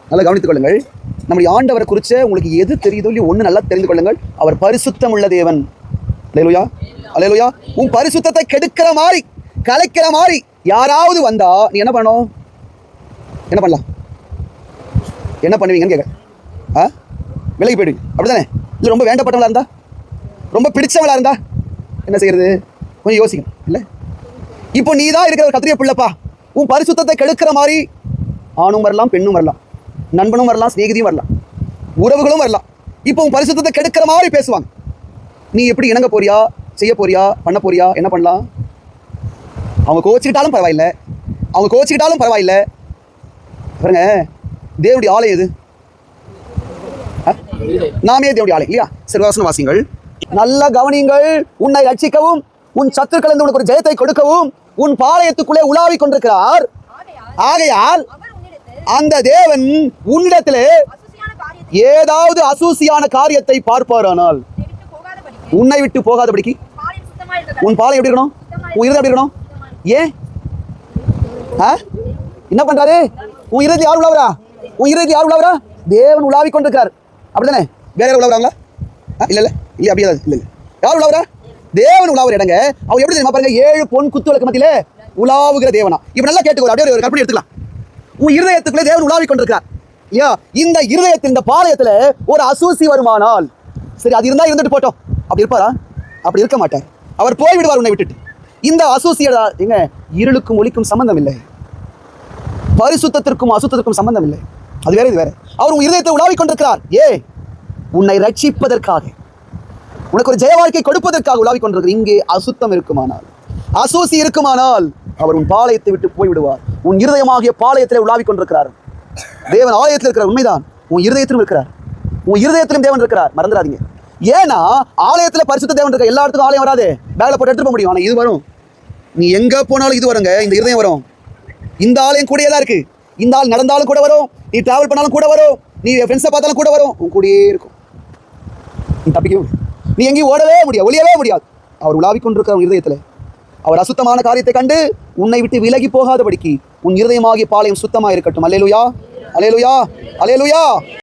நல்லா கவனித்துக் கொள்ளுங்கள். நம்முடைய ஆண்டவரை குறித்து உங்களுக்கு எது தெரியுதோ இல்லையோ ஒன்று நல்லா தெரிந்து கொள்ளுங்கள். அவர் பரிசுத்தம் உள்ள தேவன். அல்லேலூயா, அல்லேலூயா. உன் பரிசுத்தத்தை கெடுக்கிற மாதிரி, கலைக்கிற மாதிரி யாராவது வந்தா நீ என்ன பண்ணணும்? என்ன பண்ணலாம்? என்ன பண்ணுவீங்கன்னு கேட்க, விலகி போயிடுவீங்க, அப்படிதானே? இல்லை ரொம்ப வேண்டப்பட்டவங்களா இருந்தா, ரொம்ப பிடிச்சவங்களா இருந்தா என்ன செய்யறது? கொஞ்சம் யோசிக்கணும் இல்லை? இப்போ நீ தான் இருக்கிற கத்திரிய பிள்ளைப்பா, உன் பரிசுத்தத்தை கெடுக்கிற மாதிரி ஆணும் வரலாம், பெண்ணும் வரலாம், நண்பனும் வரலாம், சிநேகிதியும் வரலாம், உறவுகளும் வரலாம். இப்போ உன் பரிசுத்தத்தை கெடுக்கிற மாதிரி பேசுவாங்க. நீ எப்படி இணங்க போறியா, செய்ய போறியா, பண்ண போறியா? என்ன பண்ணலாம்? அவங்க கோச்சிக்கிட்டாலும் பரவாயில்ல, அவங்க கோச்சிக்கிட்டாலும் பரவாயில்ல. பாருங்க, தேவனுடைய ஆலயம் எது? நாமே தேவனுடைய ஆலயம் இல்லையா? சரி, வசனம் வாசிங்கள். நல்ல கவனியுங்கள். உன்னை ரட்சிக்கவும் உன் சத்துருக்கள் இருந்து உனக்கு ஒரு ஜெயத்தை கொடுக்கவும் உன் பாளையத்துக்குள்ளே உலாவி கொண்டிருக்கிறார். ஆகையால் அந்த தேவன் உன்னிடத்திலே ஏதாவது அசூசியான காரியத்தை பார்ப்பாரானால் உன்னை விட்டு போகாதபடிக்கு உன் பாளையம் எப்படி இருக்கணும்? உன் இருதயம் எப்படி இருக்கணும்? ஏன் என்ன பண்றாரு? உன் இருதயத்தில் யார் உலாவரா? உன் இருதயத்தில் யார் உலாவரா? தேவன் உலாவி கொண்டிருக்கார், அப்படிதானே? வேற யாரும் உலாவறாங்களா? இல்ல இல்ல இல்ல, அப்படியே இல்ல இல்ல. யார் உலாவரா? தேவன் உலாவுற இடங்க. அவர் எப்படி தெரியுமா? பாருங்க, 7 பொன் குத்துவிளக்கு மத்தியிலே உலாவுகிற தேவனா. இப்ப நல்லா கேட்டுக்கோ, அப்படியே ஒரு கற்பனை எடுத்துக்கலாம். உன் இருதயத்துக்குள்ளே தேவன் உலாவி கொண்டிருக்கிறார் இல்லையா? இந்த இருதயத்தின் இந்த பாளையத்துல ஒரு அசூசி வருமானால், சரி அது இருந்தா இருந்துட்டு போட்டோம், அப்படி இருப்பாரா? அப்படி இருக்க மாட்டார். அவர் போய் விடுவார் உன்னை விட்டுட்டு. இந்த அசூசியடா எங்க? இருளுக்கும் ஒளிக்கும் சம்பந்தம் இல்லை, பரிசுத்தத்திற்கும் அசுத்தத்திற்கும் சம்பந்தம் இல்லை. அது வேற, இது வேற. அவர் உன் இருதயத்தை உலாவி கொண்டிருக்கிறார். உன்னை ரட்சிப்பதற்காக, உனக்கு ஒரு ஜெய வாழ்க்கை கொடுப்பதற்காக உலாவி கொண்டிருக்கிறார். இங்கே அசுத்தம் இருக்குமானால், அசூசி இருக்குமானால் அவர் உன் பாளையத்தை விட்டு போய்விடுவார். உன் இருதயமாகிய பாளையத்தில் உலாவி கொண்டிருக்கிறார். தேவன் ஆலயத்தில் இருக்கிறார், உண்மைதான். உன் இருதயத்திலும் இருக்கிறார், உன் இருதயத்திலும் தேவன் இருக்கிறார், மறந்துடாதீங்க. ஏன்னா ஆலயத்தில் பரிசுத்த தேவன் இருக்க. எல்லா இடத்துக்கும் ஆலயம் வராது, பேக்ல போட்டு எடுத்துட்டு போக முடியும். ஆனால் இது வரும். நீ எங்க போனாலும் இது வருங்க, இந்த இருதயம் வரும். இந்த ஆலயம் கூடயே தான் இருக்கு. இந்த ஆள் நடந்தாலும் கூட வரும், நீ டிராவல் பண்ணாலும் கூட வரும், நீ ஃப்ரெண்ட்ஸை பார்த்தாலும் கூட வரும், உன் கூடயே இருக்கும். நீ தப்பிக்கவே முடியாது, நீ எங்கேயும் ஓடவே முடியாது, ஒளியவே முடியாது. அவர் உலாவிக் கொண்டிருக்கிற உன் இருதயத்தில். அவர் அசுத்தமான காரியத்தை கண்டு உன்னை விட்டு விலகி போகாதபடிக்கு உன் இருதயமாகிய பாளையம் சுத்தமாக இருக்கட்டும். அல்லேலூயா, அல்லேலூயா, அல்லேலூயா.